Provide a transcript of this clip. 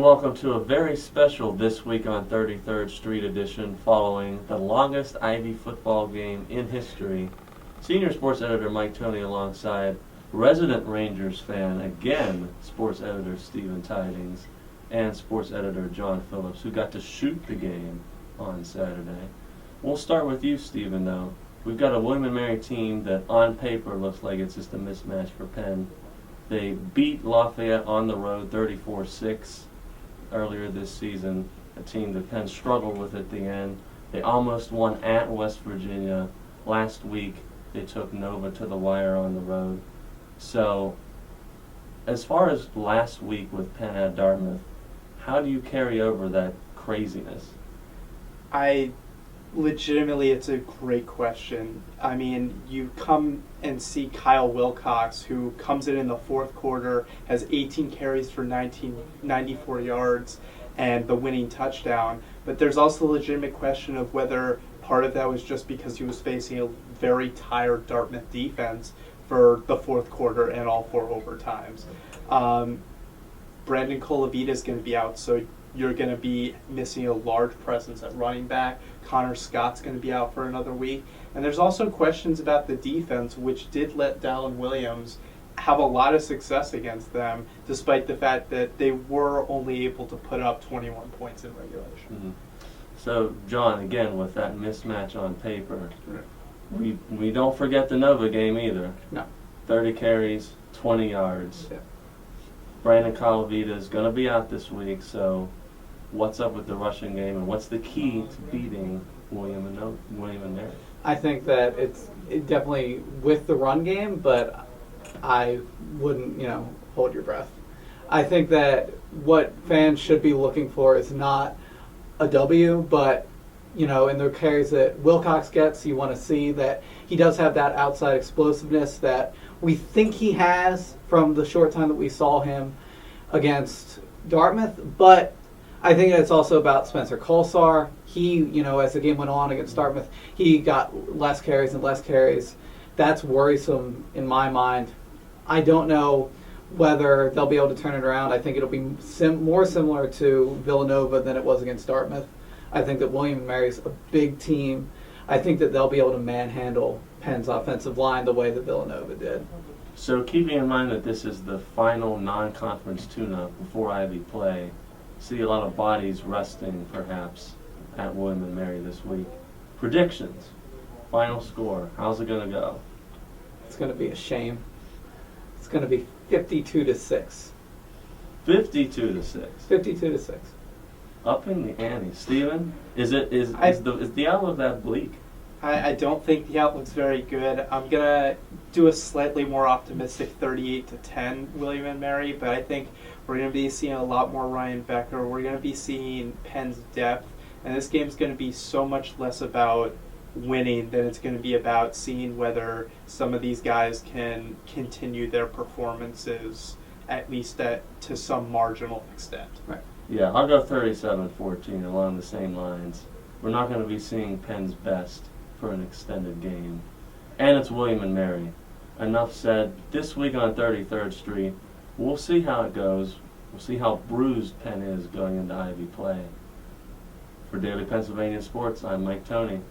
welcome to a very special This Week on 33rd Street edition following the longest Ivy football game in history. Senior sports editor Mike Toney alongside resident Rangers fan, again, sports editor Stephen Tidings, and sports editor John Phillips, who got to shoot the game on Saturday. We'll start with you, Stephen, though. We've got a William & Mary team that on paper looks like it's just a mismatch for Penn. They beat Lafayette on the road 34-6 earlier this season, a team that Penn struggled with at the end. They almost won at West Virginia. Last week, they took Nova to the wire on the road. So, as far as last week with Penn at Dartmouth, how do you carry over that craziness? Legitimately, it's a great question. I mean, you come and see Kyle Wilcox, who comes in the fourth quarter, has 18 carries for 94 yards, and the winning touchdown. But there's also a legitimate question of whether part of that was just because he was facing a very tired Dartmouth defense for the fourth quarter and all four overtimes. Brandon Colavita is going to be out, so you're going to be missing a large presence at running back. Connor Scott's going to be out for another week. And there's also questions about the defense, which did let Dallin Williams have a lot of success against them, despite the fact that they were only able to put up 21 points in regulation. Mm-hmm. So, John, again, with that mismatch on paper, we don't forget the Nova game either. No. 30 carries, 20 yards. Yeah. Brandon Colavita is going to be out this week, so what's up with the rushing game, and what's the key to beating William and Mary? I think that it's definitely with the run game, but I wouldn't, hold your breath. I think that what fans should be looking for is not a W, but, in the carries that Wilcox gets, you want to see that he does have that outside explosiveness that we think he has from the short time that we saw him against Dartmouth, but I think it's also about Spencer Colsar. He, as the game went on against Dartmouth, he got less carries and less carries. That's worrisome in my mind. I don't know whether they'll be able to turn it around. I think it'll be more similar to Villanova than it was against Dartmouth. I think that William & Mary's a big team. I think that they'll be able to manhandle Penn's offensive line the way that Villanova did. So keeping in mind that this is the final non-conference tune-up before Ivy play, see a lot of bodies resting perhaps at William & Mary this week. Predictions, final score, how's it going to go? It's going to be a shame. It's going to be 52-6. 52-6. 52-6. Upping the ante. Stephen, is the outlook that bleak? I don't think the outlook's very good. I'm going to do a slightly more optimistic 38-10 William & Mary, but I think we're going to be seeing a lot more Ryan Becker. We're going to be seeing Penn's depth, and this game's going to be so much less about winning than it's going to be about seeing whether some of these guys can continue their performances, at least to some marginal extent. Right. Yeah, I'll go 37-14 along the same lines. We're not going to be seeing Penn's best for an extended game. And it's William & Mary. Enough said. This week on 33rd Street, we'll see how it goes. We'll see how bruised Penn is going into Ivy play. For Daily Pennsylvanian Sports, I'm Mike Toney.